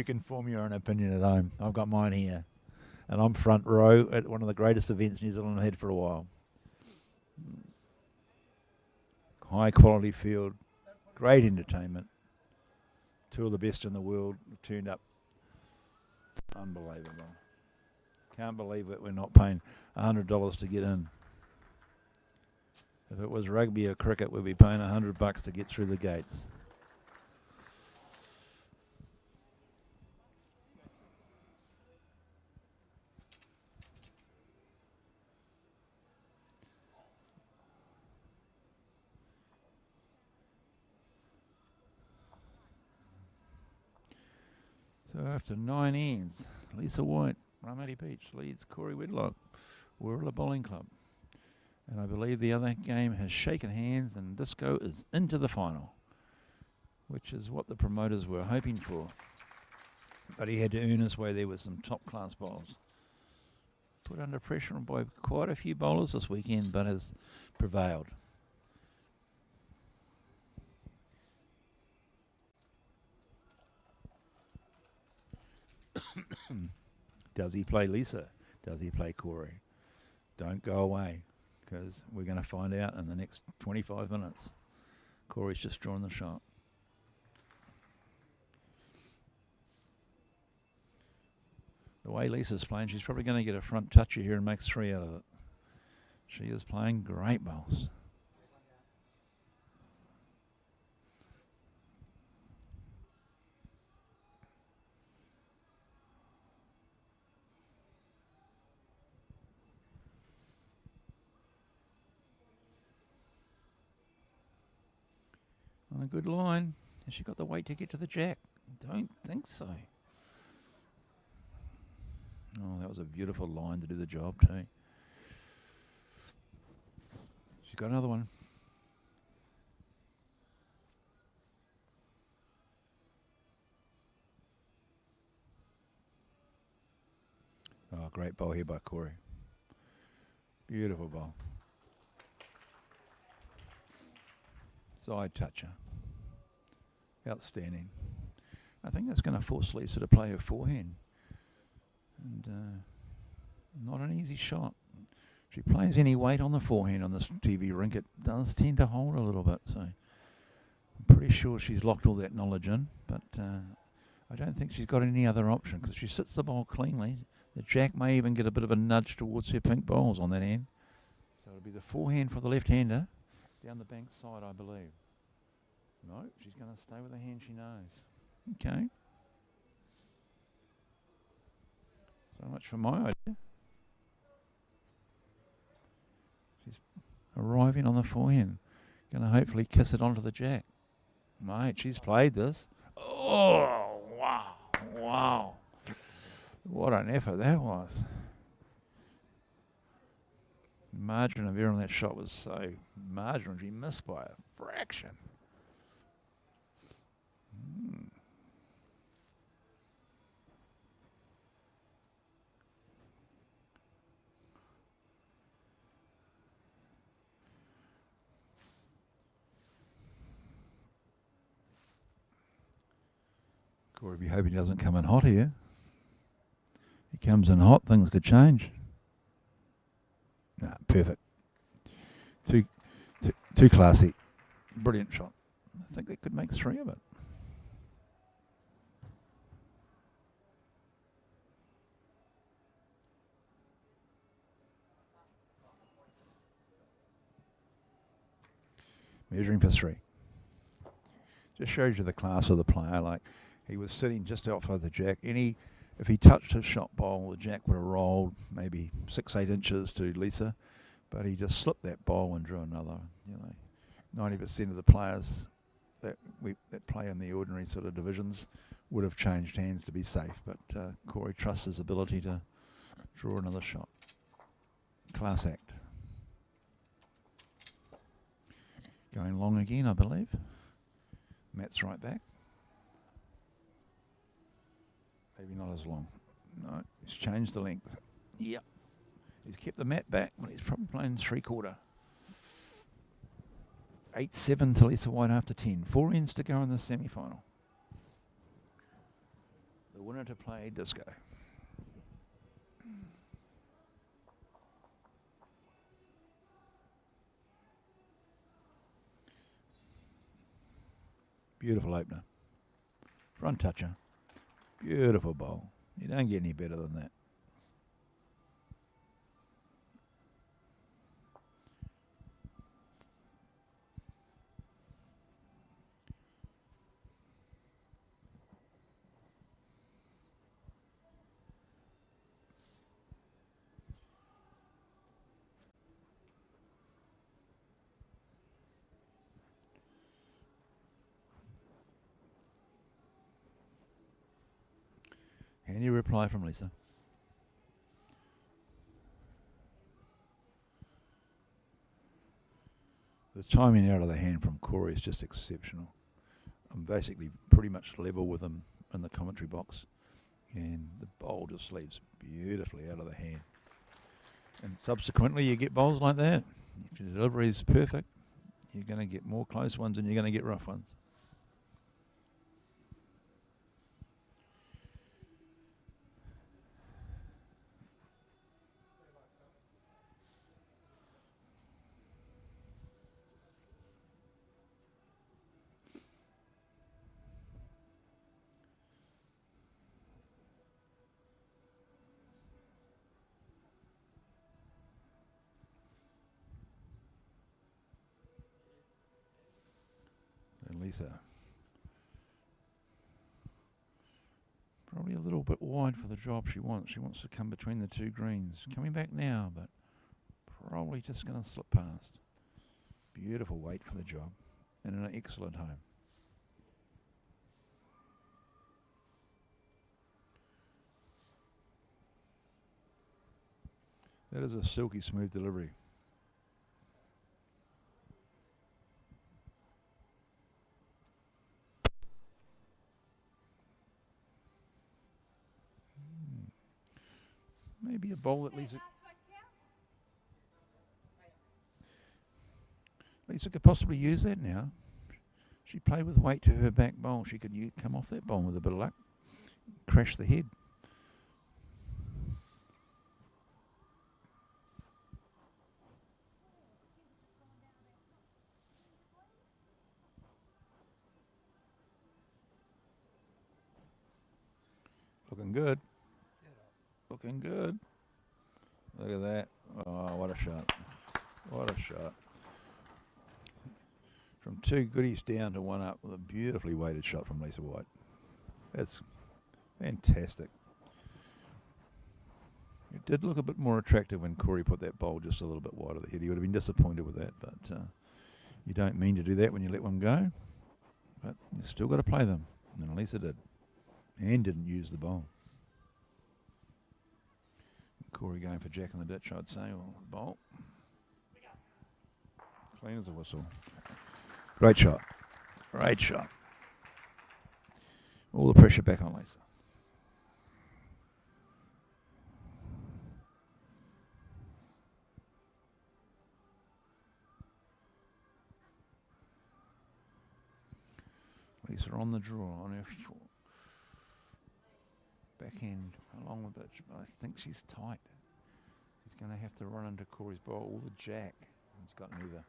can form your own opinion at home. I've got mine here. And I'm front row at one of the greatest events New Zealand had for a while. High quality field, great entertainment. Two of the best in the world turned up. Unbelievable. Can't believe that we're not paying $100 to get in. If it was rugby or cricket, we'd be paying $100 to get through the gates. So after 9 ends, Lisa White, Raumati Beach leads Corey Wedlock, Warilla Bowling Club. And I believe the other game has shaken hands and Disco is into the final, which is what the promoters were hoping for. But he had to earn his way there with some top-class bowls. Put under pressure by quite a few bowlers this weekend, but has prevailed. Does he play Lisa? Does he play Corey? Don't go away, because we're going to find out in the next 25 minutes. Corey's just drawn the shot. The way Lisa's playing, she's probably going to get a front toucher here and makes 3 out of it. She is playing great bowls. On a good line. Has she got the weight to get to the jack? Don't think so. Oh, that was a beautiful line to do the job too. She's got another one. Oh, great bowl here by Corey. Beautiful bowl. Side toucher. Outstanding. I think that's going to force Lisa to play her forehand. And not an easy shot. If she plays any weight on the forehand on this TV rink, it does tend to hold a little bit. So I'm pretty sure she's locked all that knowledge in. But I don't think she's got any other option, because she sits the bowl cleanly. The jack may even get a bit of a nudge towards her pink bowls on that end. So it'll be the forehand for the left-hander. Down the bank side, I believe. No, she's going to stay with the hand she knows. Okay. So much for my idea. She's arriving on the forehand. Going to hopefully kiss it onto the jack. Mate, she's played this. Oh, wow. Wow. What an effort that was. Margin of error on that shot was so marginal. She missed by a fraction. Corey be hoping he doesn't come in hot here. He comes in hot, things could change. Nah, perfect. Too classy. Brilliant shot. I think they could make 3 of it. Measuring for 3. Just shows you the class of the player. Like, he was sitting just outside the jack. If he touched his shot bowl, the jack would have rolled maybe 6-8 inches to Lisa, but he just slipped that bowl and drew another. 90% of the players that play in the ordinary sort of divisions would have changed hands to be safe, but Corey trusts his ability to draw another shot. Class act. Going long again, I believe. Matt's right back. Maybe not as long. No, he's changed the length. Yep. He's kept the mat back, but he's probably playing 3/4. 8-7 to Lisa White after 10. 4 ends to go in the semi-final. The winner to play disco. Beautiful opener. Front toucher. Beautiful bowl. You don't get any better than that. Any reply from Lisa? The timing out of the hand from Corey is just exceptional. I'm basically pretty much level with him in the commentary box, and the bowl just leaves beautifully out of the hand. And subsequently, you get bowls like that. If your delivery is perfect, you're going to get more close ones and you're going to get rough ones. Lisa. Probably a little bit wide for the job she wants. She wants to come between the two greens. Coming back now, but probably just going to slip past. Beautiful weight for the job and an excellent home. That is a silky smooth delivery. Maybe a bowl that Lisa could possibly use that now. She played with weight to her back bowl. She could come off that bowl with a bit of luck, crash the head. Looking good. Looking good. Look at that. Oh, what a shot. What a shot. From 2 goodies down to 1 up with a beautifully weighted shot from Lisa White. That's fantastic. It did look a bit more attractive when Corey put that bowl just a little bit wide of the head. He would have been disappointed with that, but you don't mean to do that when you let one go. But you still got to play them. And Lisa did. And didn't use the bowl. Corey going for jack in the ditch, I'd say, or bowl. Clean as a whistle. Great shot. Great shot. All the pressure back on Lisa. Lisa on the draw on her backhand along with it, but I think she's tight. He's going to have to run into Corey's ball or the jack. He's got neither.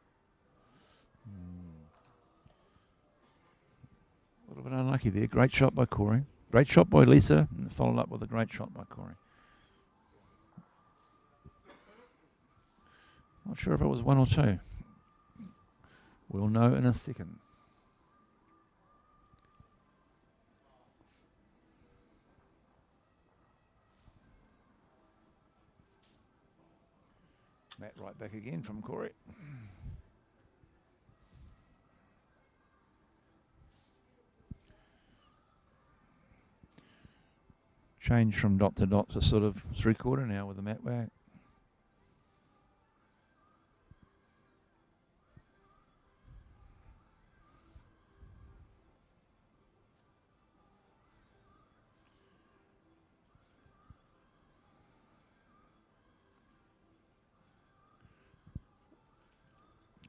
A little bit unlucky there. Great shot by Corey. Great shot by Lisa, and followed up with a great shot by Corey. Not sure if it was 1 or 2. We'll know in a second. Matt right back again from Corey. Change from dot to dot to sort of 3/4 now with the mat back.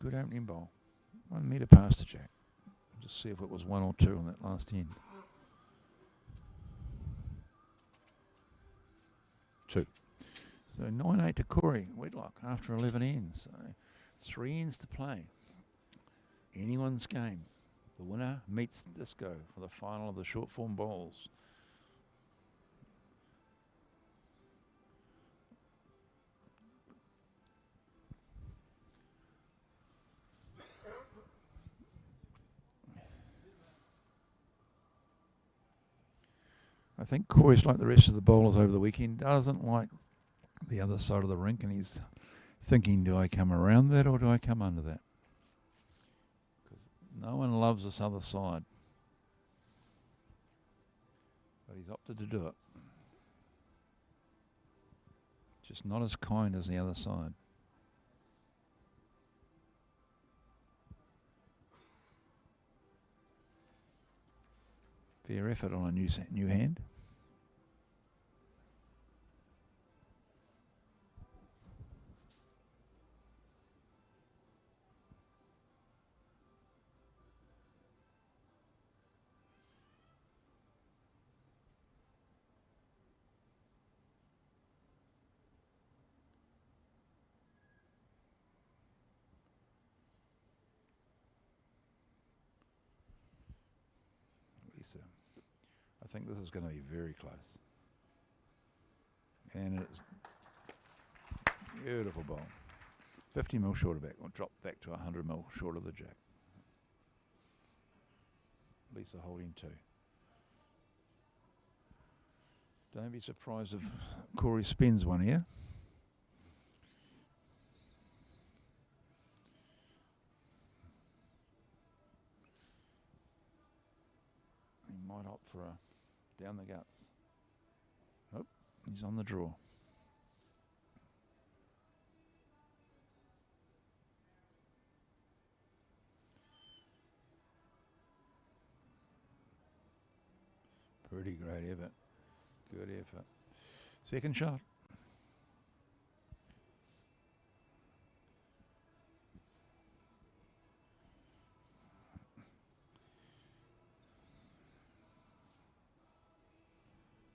Good opening bowl. 1 metre past the jack. Just see if it was 1 or 2 on that last end. 2. So 9-8 to Corey Wedlock after 11 ends. So 3 ends to play. Anyone's game. The winner meets Disco for the final of the short form bowls. I think Corey's like the rest of the bowlers over the weekend, doesn't like the other side of the rink, and he's thinking, do I come around that or do I come under that? No one loves this other side. But he's opted to do it. Just not as kind as the other side. Fair effort on a new hand. Lisa, I think this is going to be very close. And it's beautiful ball. 50 mil short of back. We'll drop back to 100 mil short of the jack. Lisa holding 2. Don't be surprised if Corey spins one here. He might opt for a down the guts. Oh, he's on the draw. Pretty great effort. Good effort. Second shot.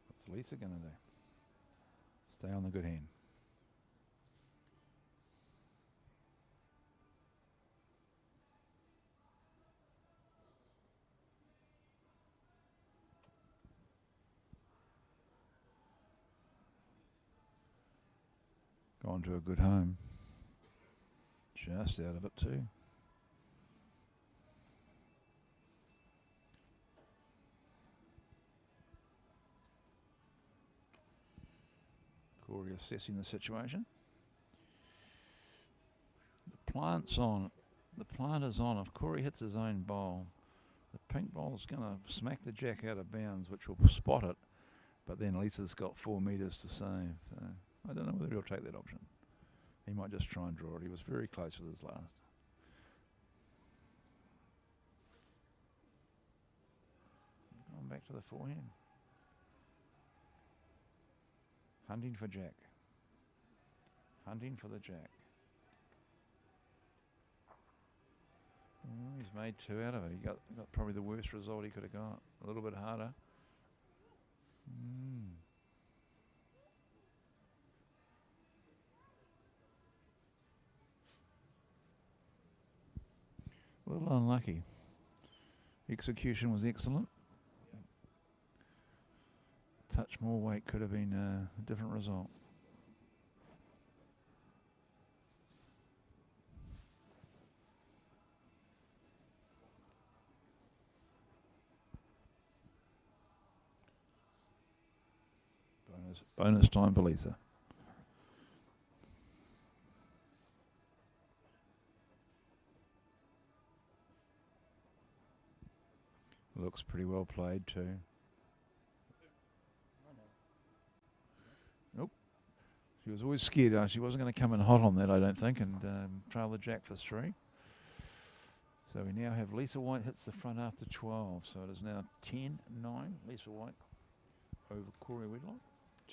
What's Lisa going to do? Stay on the good hand. Gone to a good home. Just out of it too. Corey assessing the situation. The plant's on. The plant is on. If Corey hits his own bowl, the pink bowl's going to smack the jack out of bounds, which will spot it. But then Lisa's got 4 metres to save. So I don't know whether he'll take that option. He might just try and draw it. He was very close with his last. Going back to the forehand. Hunting for jack. Hunting for the jack. He's made 2 out of it. He got probably the worst result he could have got. A little bit harder. A little unlucky. Execution was excellent. Touch more weight could have been a different result. Bonus time for Lisa. Looks pretty well played too. Nope. She was always scared. She wasn't going to come in hot on that, I don't think, and trail the jack for 3. So we now have Lisa White hits the front after 12. So it is now 10-9. Lisa White over Corey Wedlock.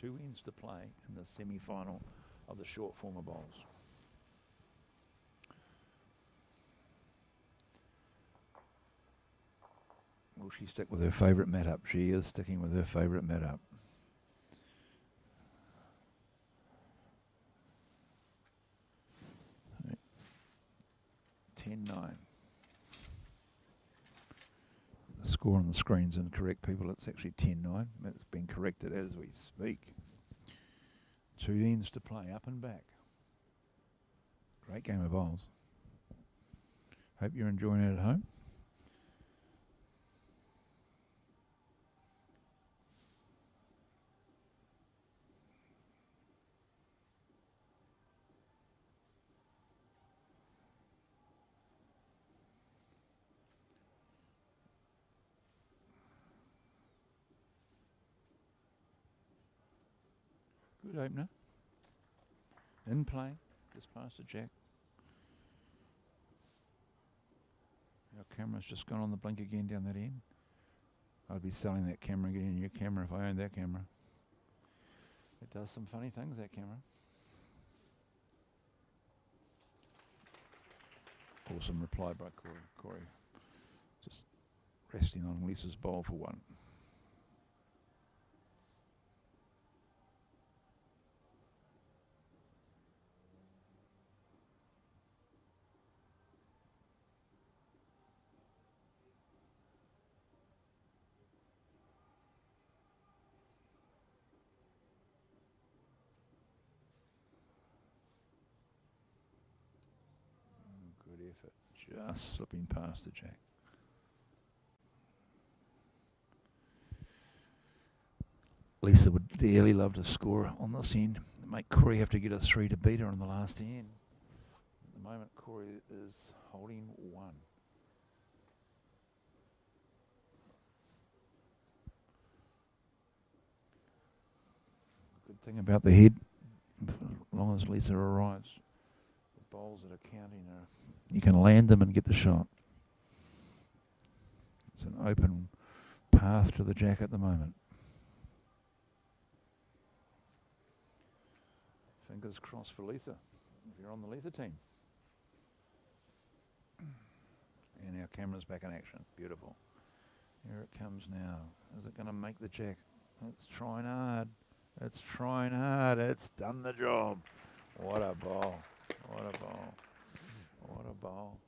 2 ends to play in the semi-final of the short form of bowls. Will she stick with her favourite mat up? She is sticking with her favourite mat up. Right. 10-9. The score on the screen's incorrect, people. It's actually 10-9. It's been corrected as we speak. 2 ends to play, up and back. Great game of bowls. Hope you're enjoying it at home. Good opener. In play, just past the jack. Our camera's just gone on the blink again down that end. I'd be selling that camera and getting a new camera if I owned that camera. It does some funny things, that camera. Awesome reply by Corey. Corey just resting on Lisa's bowl for one. Good effort, just slipping past the jack. Lisa would dearly love to score on this end. Make Corey have to get a 3 to beat her on the last end. At the moment, Corey is holding 1. Good thing about the head, as long as Lisa arrives, the bowls that are counting are, you can land them and get the shot. It's an open path to the jack at the moment. Fingers crossed for Lisa, if you're on the Lisa team. And our camera's back in action. Beautiful. Here it comes now. Is it going to make the jack? It's trying hard. It's trying hard. It's done the job. What a ball. What a ball. What a ball.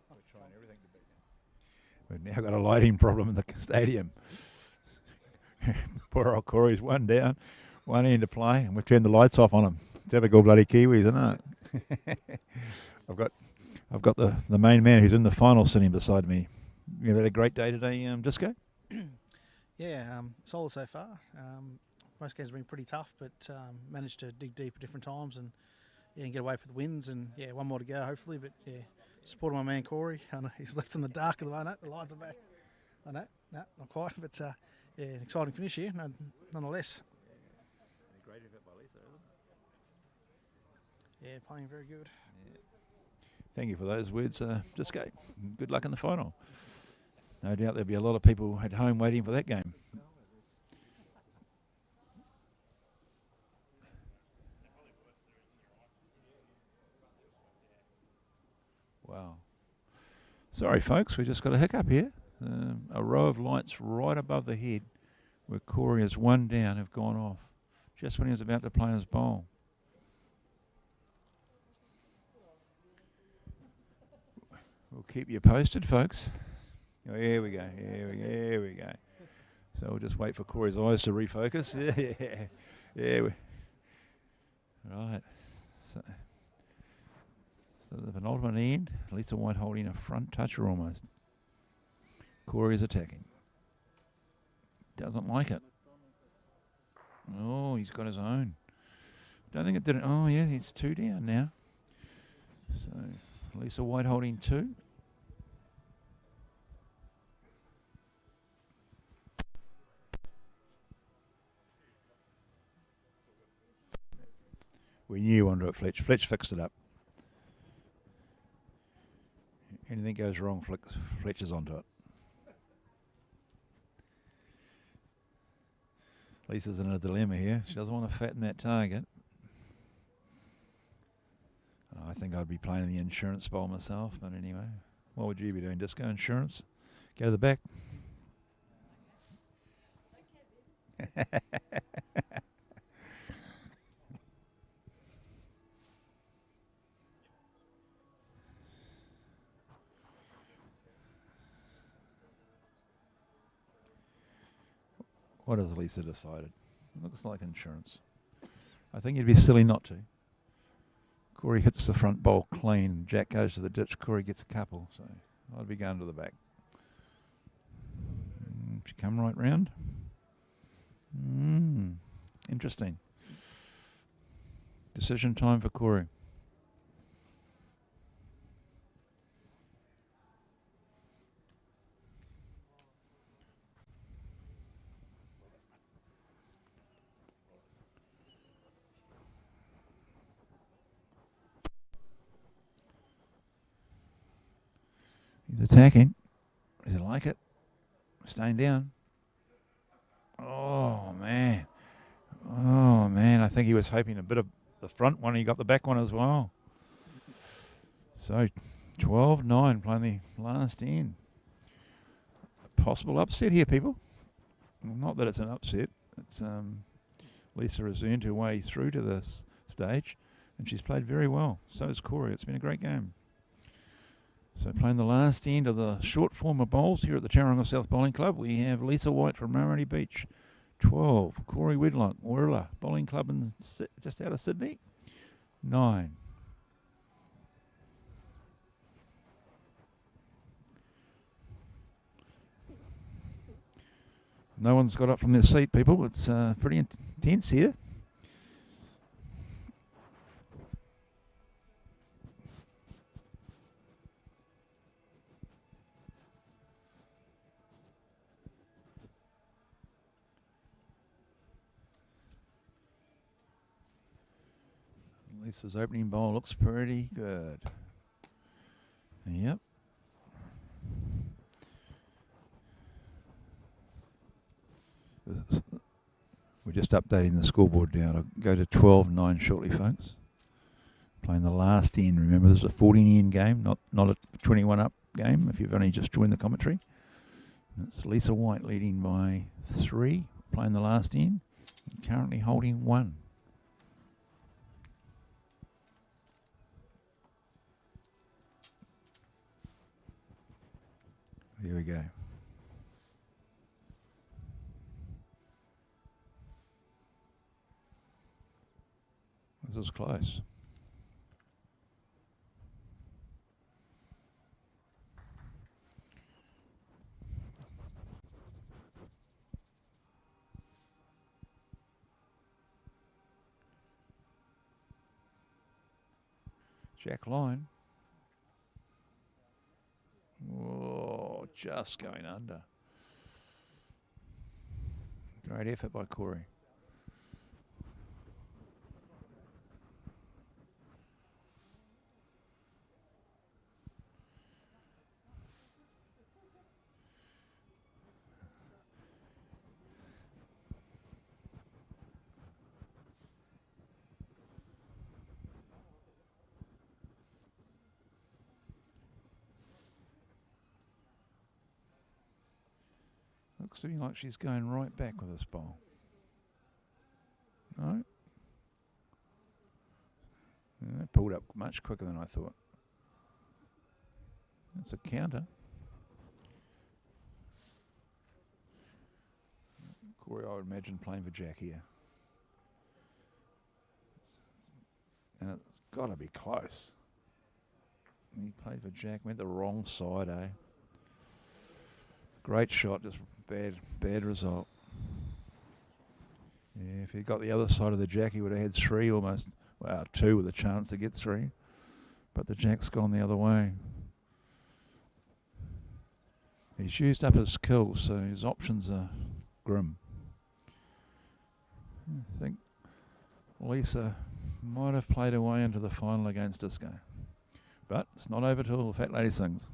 We're trying everything to beat him. We've now got a lighting problem in the stadium. Poor old Corey's one down, one end to play, and we've turned the lights off on him. Typical bloody Kiwis, isn't it? I've got the main man who's in the final sitting beside me. You had a great day today, Disco? Yeah, solid so far. Most games have been pretty tough, but managed to dig deep at different times and get away for the wins. And one more to go, hopefully. But supporting my man Corey. I know he's left in the dark at the moment. The lights are back. I know, no, not quite, but an exciting finish here, nonetheless. Great effort by Lisa, isn't it? Yeah, playing very good. Yeah. Thank you for those words, Disco. Good luck in the final. No doubt there'll be a lot of people at home waiting for that game. Wow. Sorry, folks, we just got a hiccup here. A row of lights right above the head where Corey is one down have gone off just when he was about to play his bowl. We'll keep you posted, folks. Oh, here we go. Here we go. So we'll just wait for Corey's eyes to refocus. Yeah. Right. So the penultimate end. Lisa White holding a front toucher almost. Corey is attacking. Doesn't like it. Oh, he's got his own. Don't think it did it. Oh, yeah, he's 2 down now. So Lisa White holding 2. We knew onto it, Fletch. Fletch fixed it up. Anything goes wrong, Fletch is onto it. Lisa's in a dilemma here. She doesn't want to fatten that target. I think I'd be playing the insurance bowl myself, but anyway. What would you be doing? Disco insurance? Go to the back. What has Lisa decided? Looks like insurance. I think you'd be silly not to. Corey hits the front bowl clean. Jack goes to the ditch. Corey gets a couple. So I'd be going to the back. She come right round. Interesting. Decision time for Corey. He's attacking. Does he like it? Staying down. Oh, man. Oh, man. I think he was hoping a bit of the front one. He got the back one as well. So, 12-9 playing the last end. Possible upset here, people. Well, not that it's an upset. It's Lisa has earned her way through to this stage, and she's played very well. So has Corey. It's been a great game. So playing the last end of the short form of bowls here at the Tauranga South Bowling Club, we have Lisa White from Murray Beach, 12. Corey Wedlock, Warilla Bowling Club in just out of Sydney, 9. No one's got up from their seat, people. It's pretty intense here. Lisa's opening bowl looks pretty good. Yep. We're just updating the scoreboard now to go to 12-9 shortly, folks. Playing the last end. Remember, this is a 14-end game, not a 21-up game, if you've only just joined the commentary. It's Lisa White leading by 3, playing the last end, currently holding 1. There we go. This was close. Jack line. Oh, just going under. Great effort by Corey. Looks to me like she's going right back with this bowl. No? Yeah, that pulled up much quicker than I thought. It's a counter. Corey, I would imagine, playing for Jack here. And it's got to be close. He played for Jack, went the wrong side, eh? Great shot, just bad result. Yeah, if he got the other side of the Jack, he would have had 3 almost. Well, 2 with a chance to get 3. But the Jack's gone the other way. He's used up his kills, so his options are grim. I think Lisa might have played away into the final against Disco. But it's not over till the Fat Lady sings.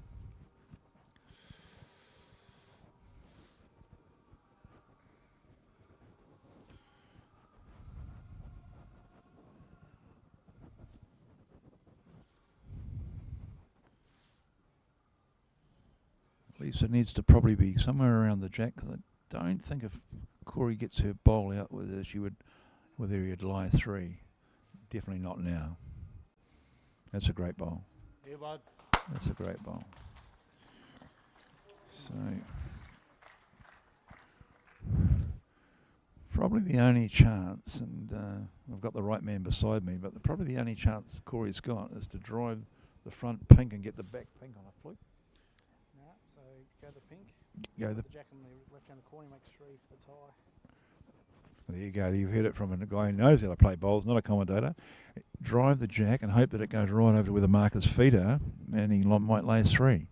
Lisa needs to probably be somewhere around the jack, because I don't think if Corey gets her bowl out whether he'd lie 3. Definitely not now. That's a great bowl. Yeah, bud. That's a great bowl. So probably the only chance, and I've got the right man beside me, but probably the only chance Corey's got is to drive the front pink and get the back pink on a fluke. No, so go the pink. Go the jack on the left hand corner makes 3 for the tie. There you go. You've heard it from a guy who knows how to play bowls, not a commentator. Drive the jack and hope that it goes right over to where the marker's feet are, and he might lay 3.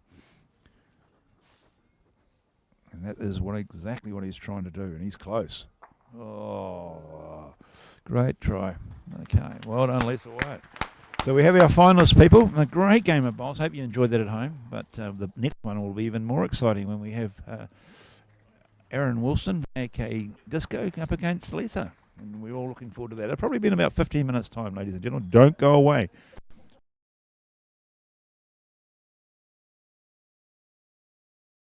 And that is exactly what he's trying to do, and he's close. Oh, great try. Okay, well done, Lisa White. So we have our finalists, people. A great game of bowls. Hope you enjoyed that at home. But the next one will be even more exciting when we have Aaron Wilson, aka Disco, up against Lisa. And we're all looking forward to that. It'll probably be in about 15 minutes' time, ladies and gentlemen. Don't go away.